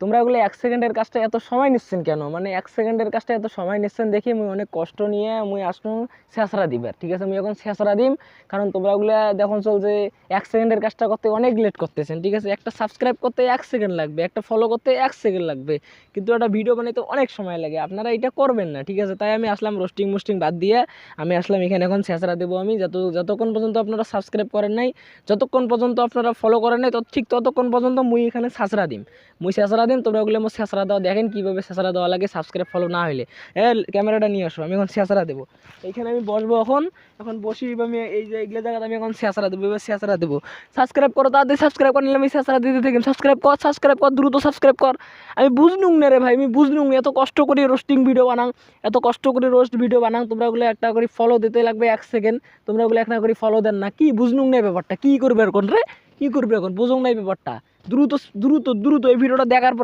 তোমরা ওগুলো 1 সেকেন্ডের কাজটা এত সময় নিচ্ছেন কেন? মানে 1 সেকেন্ডের কাজটা এত সময় নিচ্ছেন দেখি মুই অনেক কষ্ট নিয়ে মুই আসলাম ছেঁচড়া দিবার, ঠিক আছে? মুই এখন ছেঁচড়া দিম, কারণ তোমরা ওগুলা দেখুন চল যে 1 সেকেন্ডের কাজটা করতে অনেক লেট করতেছেন, ঠিক আছে? একটা সাবস্ক্রাইব করতে 1 সেকেন্ড লাগবে, একটা ফলো করতে 1 সেকেন্ড লাগবে, কিন্তু একটা ভিডিও বানাইতে অনেক সময় লাগে। আপনারা এটা করবেন না, ঠিক আছে? তাই আমি আসলাম রোস্টিং মোস্টিং বাদ দিয়ে আমি আসলাম এখানে এখন ছেঁচড়া দেবো আমি। যতক্ষণ পর্যন্ত আপনারা সাবস্ক্রাইব করেন নাই, যতক্ষণ পর্যন্ত আপনারা ফলো করেন নাই, ঠিক ততক্ষণ পর্যন্ত মুই এখানে ছাঁচড়া দিম। মুই ছেঁচড়া দিম, তোমরা ওগুলো আমার ছেঁচড়া দেওয়া দেখেন কীভাবে ছেঁচড়া দেওয়া লাগে, সাবস্ক্রাইব ফলো না হইলে। ক্যামেরাটা নিয়ে আসো, আমি এখন ছেঁচড়া দেবো। এইখানে আমি বসবো এখন, এখন বসি আমি এই যে এগুলো জায়গাতে আমি এখন ছেঁচড়া দেবো, এবার ছেঁচড়া দেবো। সাবস্ক্রাইব করো তাড়াতাড়ি, সাবস্ক্রাইব করে নিলে আমি ছেঁচড়া দিতে থাকি। সাবস্ক্রাইব কর দ্রুত সাবস্ক্রাইব কর। আমি বুঝলুম না রে ভাই, আমি বুঝলুম এত কষ্ট করে রোস্টিং ভিডিও বানাং, এত কষ্ট করে রোস্ট ভিডিও বানাং, তোমরা ওগুলো একটা করে ফলো দিতে লাগবে 1 সেকেন্ড, তোমরা ওগুলো একটা করে ফলো দেন না। কি বুঝলুম না ব্যাপারটা, কি করবে এখন রে, কি করবে এখন বুঝুন না এই ব্যাপারটা। দ্রুত দ্রুত দ্রুত এই ভিডিওটা দেখার পর